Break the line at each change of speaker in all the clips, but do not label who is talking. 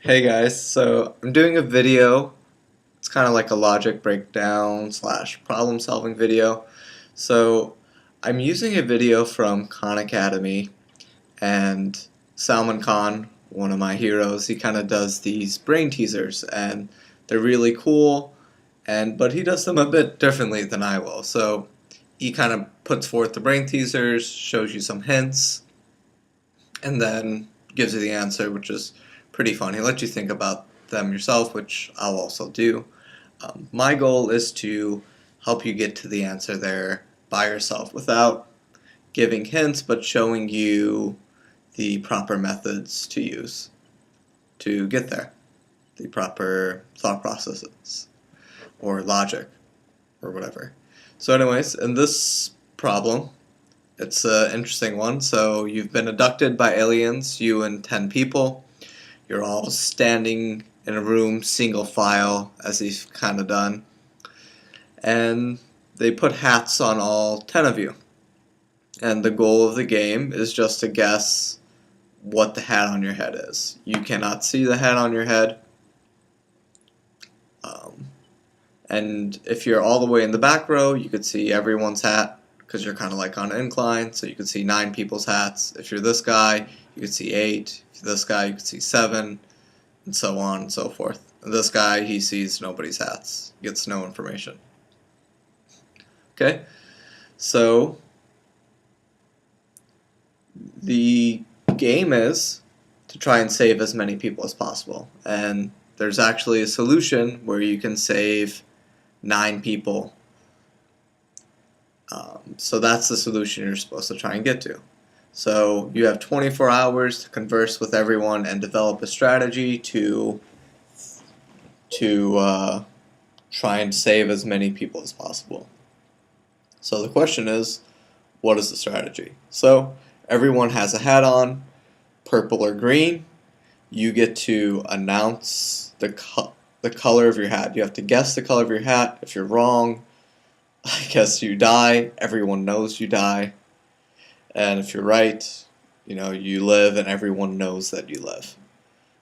Hey guys, so I'm doing a video. It's kind of like a logic breakdown slash problem solving video. So I'm using a video from Khan Academy, and Salman Khan, one of my heroes, he kind of does these brain teasers, and they're really cool, but he does them a bit differently than I will. So he kind of puts forth the brain teasers, shows you some hints, and then gives you the answer, which is pretty fun. He lets you think about them yourself, which I'll also do. My goal is to help you get to the answer there by yourself without giving hints, but showing you the proper methods to use to get there, the proper thought processes or logic or whatever. So anyways, in this problem, it's an interesting one. So you've been abducted by aliens, you and 10 people. You're all standing in a room, single file, as he's kind of done. And they put hats on all 10 of you. And the goal of the game is just to guess what the hat on your head is. You cannot see the hat on your head. And if you're all the way in the back row, you could see everyone's hat, because you're kind of like on an incline, so you could see 9 people's hats. If you're this guy, you could see 8. If you're this guy, you could see 7, and so on and so forth. And this guy, he sees nobody's hats, gets no information. Okay, so the game is to try and save as many people as possible. And there's actually a solution where you can save 9 people. So that's the solution you're supposed to try and get to. So you have 24 hours to converse with everyone and develop a strategy to try and save as many people as possible. So the question is, what is the strategy? So everyone has a hat on, purple or green. You get to announce the color of your hat. You have to guess the color of your hat. If you're wrong, I guess you die. Everyone knows you die. And if you're right, you live and everyone knows that you live.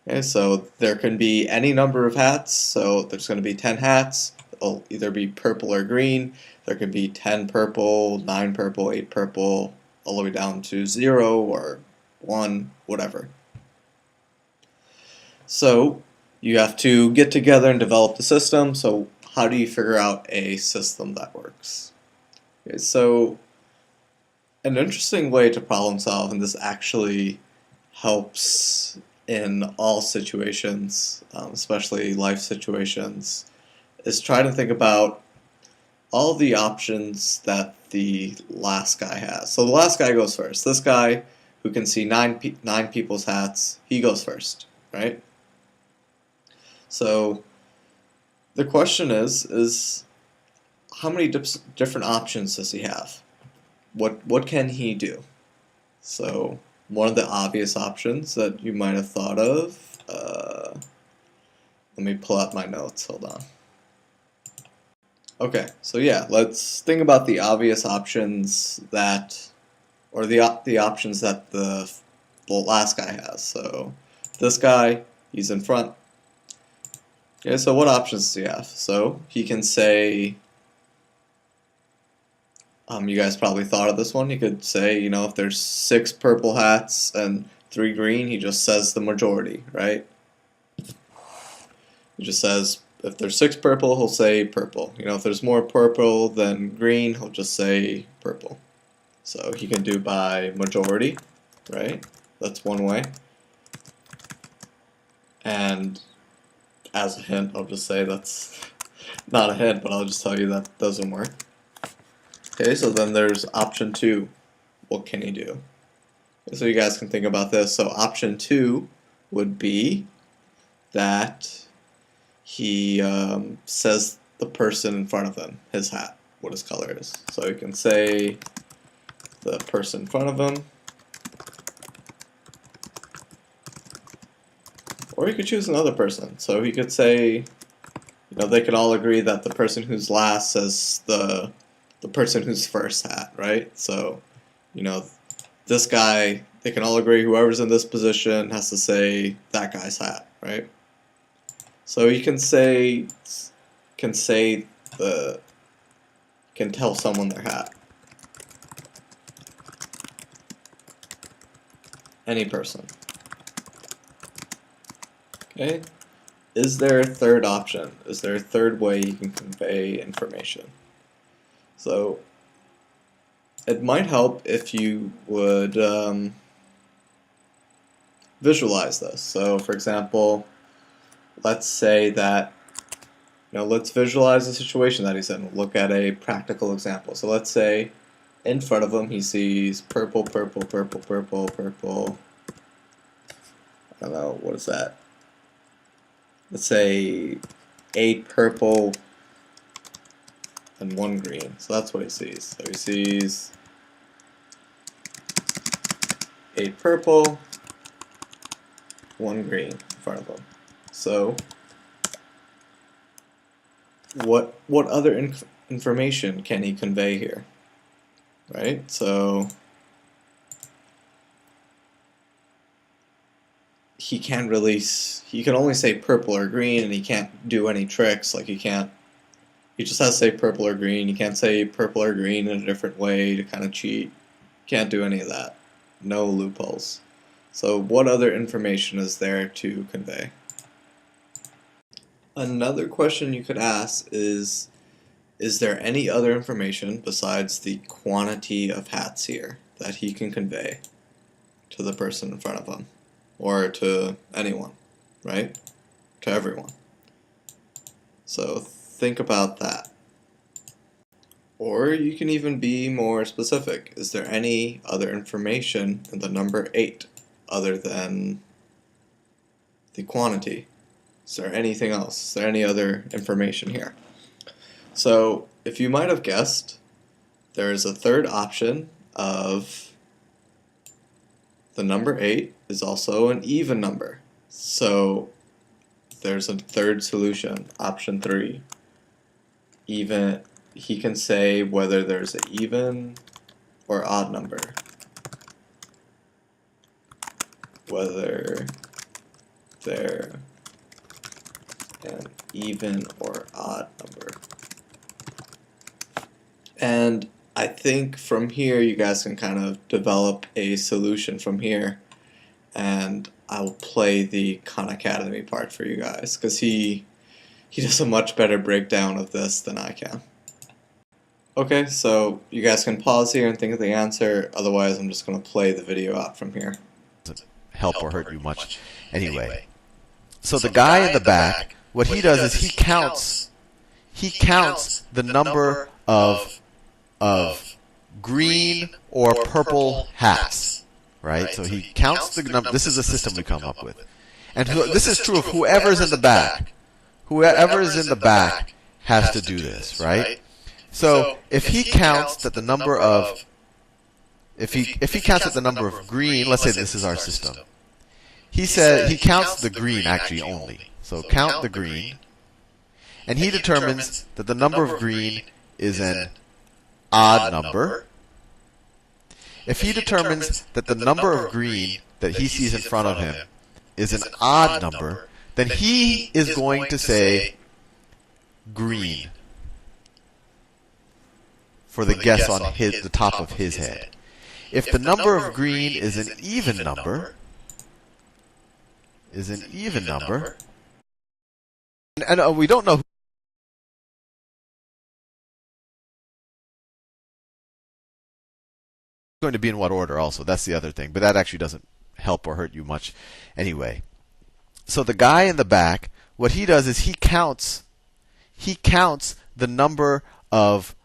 Okay, so there can be any number of hats. So there's going to be 10 hats. It'll either be purple or green. There could be 10 purple, 9 purple, 8 purple, all the way down to 0 or 1, whatever. So you have to get together and develop the system. So how do you figure out a system that works? Okay, so an interesting way to problem solve, and this actually helps in all situations, especially life situations, is try to think about all the options that the last guy has. So the last guy goes first. This guy who can see 9 people's hats, he goes first, right? So the question is how many different options does he have? What can he do? So one of the obvious options that you might have thought of, let me pull out my notes, hold on. Okay, so yeah, let's think about the obvious options or the options that the last guy has. So this guy, he's in front. Okay, so what options does he have? So he can say, you guys probably thought of this one. He could say, if there's 6 purple hats and 3 green, he just says the majority, right? He just says, if there's 6 purple, he'll say purple. If there's more purple than green, he'll just say purple. So he can do by majority, right? That's one way. And as a hint, I'll just say that's not a hint, but I'll just tell you that doesn't work. Okay, so then there's option 2. What can he do? So you guys can think about this. So option 2 would be that he says the person in front of him, his hat, what his color is. So you can say the person in front of him, or you could choose another person. So he could say, they can all agree that the person who's last says the person who's first hat, right? So, this guy, they can all agree whoever's in this position has to say that guy's hat. right? So you can tell someone their hat. Any person. Okay? Is there a third option? Is there a third way you can convey information? So it might help if you would visualize this. So for example, let's say that, let's visualize the situation that he's in. We'll look at a practical example. So let's say in front of him he sees purple, purple, purple, purple, purple. I don't know, what is that? Let's say 8 purple and 1 green. So that's what he sees. So he sees 8 purple, 1 green in front of him. So what other information can he convey here? Right? So he can only say purple or green, and he can't do any tricks. Like he just has to say purple or green. You can't say purple or green in a different way to kind of cheat. Can't do any of that. No loopholes. So what other information is there to convey? Another question you could ask is there any other information besides the quantity of hats here that he can convey to the person in front of him? Or to anyone, right? To everyone. So think about that. Or you can even be more specific. Is there any other information in the number 8 other than the quantity? Is there anything else? Is there any other information here? So if you might have guessed, there is a third option of the number 8 is also an even number. So there's a third solution, option 3. Even, he can say whether there's an even or odd number. Whether they're an even or odd number. And I think from here you guys can kind of develop a solution from here, and I'll play the Khan Academy part for you guys because he does a much better breakdown of this than I can. Okay, so you guys can pause here and think of the answer, otherwise I'm just going to play the video out from here.
Help or hurt you much anyway. So the guy in the back, what he does is he counts the number of green or purple hats, right? So he counts the number. This is a system we come up with, and this is true of whoever's in the back. Whoever is in the back has to do this, right? So if he counts that the number of if he counts that the number of green, let's say this is our system. He counts the green actually only. So count the green, and he determines that the number of green is an odd number. If he determines that the number of green that he sees in front of him is an odd number, then he is going to say green for the guess on the top of his head. If the number of green is an even number, and we don't know going to be in what order also. That's the other thing. But that actually doesn't help or hurt you much anyway. So the guy in the back, what he does is he counts the number of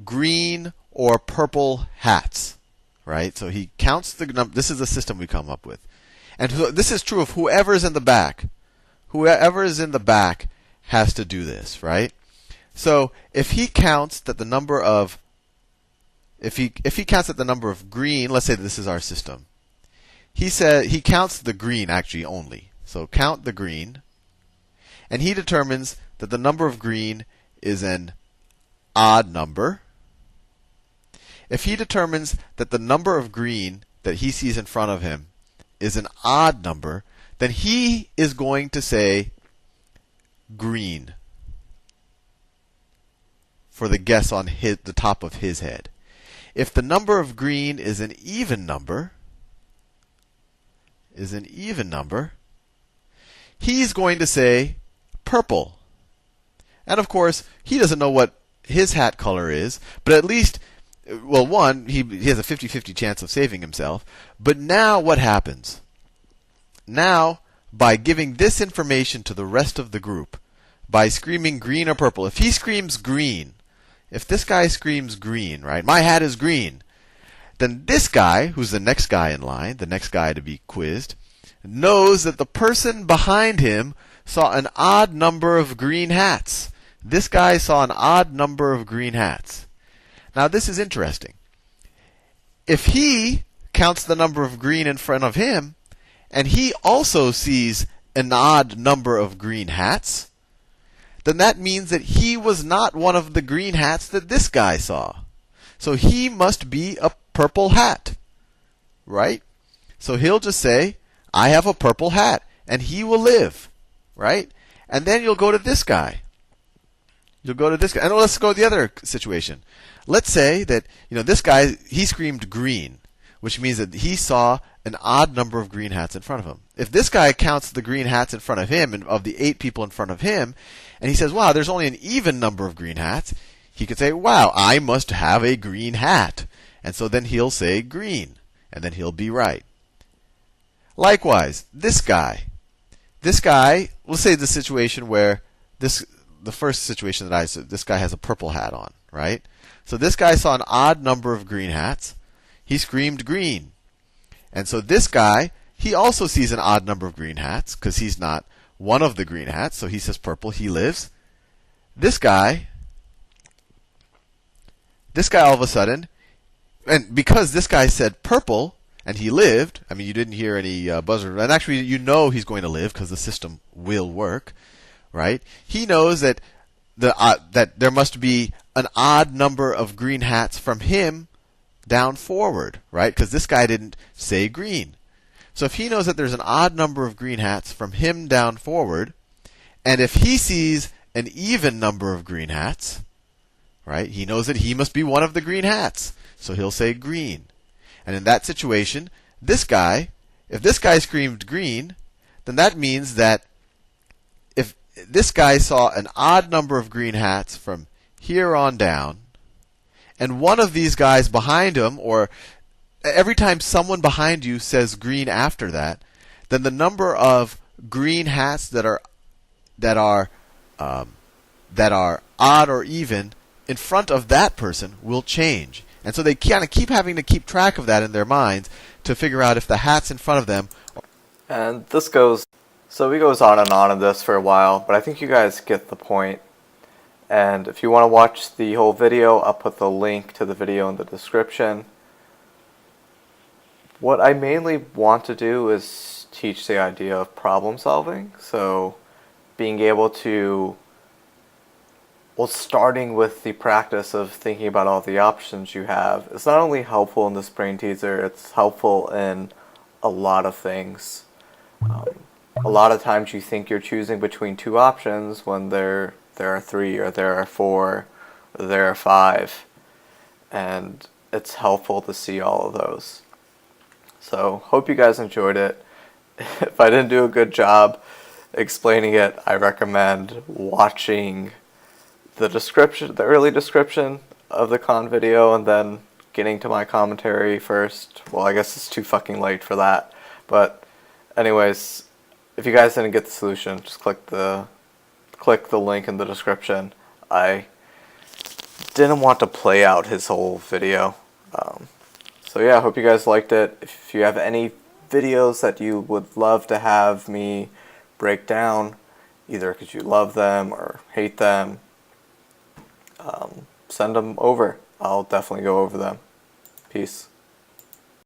green or purple hats, right? So he counts the number. This is the system we come up with. And this is true of whoever is in the back. Whoever is in the back has to do this, right? So if he counts that the number of If he counts at the number of green, let's say this is our system. He counts the green actually only. So count the green, and he determines that the number of green is an odd number. If he determines that the number of green that he sees in front of him is an odd number, then he is going to say green for the guess on the top of his head. If the number of green is an even number, he's going to say purple. And of course, he doesn't know what his hat color is, but at least, well, one, he has a 50-50 chance of saving himself. But now what happens? Now, by giving this information to the rest of the group, by screaming green or purple, if he screams green, if this guy screams green, right, my hat is green, then this guy, who's the next guy in line, the next guy to be quizzed, knows that the person behind him saw an odd number of green hats. This guy saw an odd number of green hats. Now, this is interesting. If he counts the number of green in front of him, and he also sees an odd number of green hats, then that means that he was not one of the green hats that this guy saw. So he must be a purple hat, right? So he'll just say, I have a purple hat, and he will live, right? And then you'll go to this guy. You'll go to this guy. And let's go to the other situation. Let's say that, this guy, he screamed green, which means that he saw an odd number of green hats in front of him. If this guy counts the green hats in front of him, and of the 8 people in front of him, and he says, wow, there's only an even number of green hats, he could say, wow, I must have a green hat. And so then he'll say green, and then he'll be right. Likewise, this guy, let's say the situation where the first situation that I said, this guy has a purple hat on, right? So this guy saw an odd number of green hats. He screamed green. And so this guy, he also sees an odd number of green hats because he's not one of the green hats. So he says purple, he lives. This guy all of a sudden, and because this guy said purple and he lived, I mean, you didn't hear any buzzer, and actually he's going to live because the system will work, right? He knows that that there must be an odd number of green hats from him down forward, right? Because this guy didn't say green. So if he knows that there's an odd number of green hats from him down forward, and if he sees an even number of green hats, right, he knows that he must be one of the green hats. So he'll say green. And in that situation, if this guy screamed green, then that means that if this guy saw an odd number of green hats from here on down, and one of these guys behind him, or every time someone behind you says green after that, then the number of green hats that are odd or even in front of that person will change. And so they kind of keep having to keep track of that in their minds to figure out if the hats in front of them.
And this goes on and on in this for a while, but I think you guys get the point. And if you want to watch the whole video, I'll put the link to the video in the description. What I mainly want to do is teach the idea of problem solving. So being able to, starting with the practice of thinking about all the options you have, it's not only helpful in this brain teaser, it's helpful in a lot of things. A lot of times you think you're choosing between 2 options when there are 3, or there are 4, or there are 5. And it's helpful to see all of those. So, hope you guys enjoyed it. If I didn't do a good job explaining it, I recommend watching the early description of the Khan video, and then getting to my commentary first. Well, I guess it's too fucking late for that. But anyways, if you guys didn't get the solution, just click the link in the description. I didn't want to play out his whole video. So yeah, I hope you guys liked it. If you have any videos that you would love to have me break down, either because you love them or hate them, send them over. I'll definitely go over them. Peace.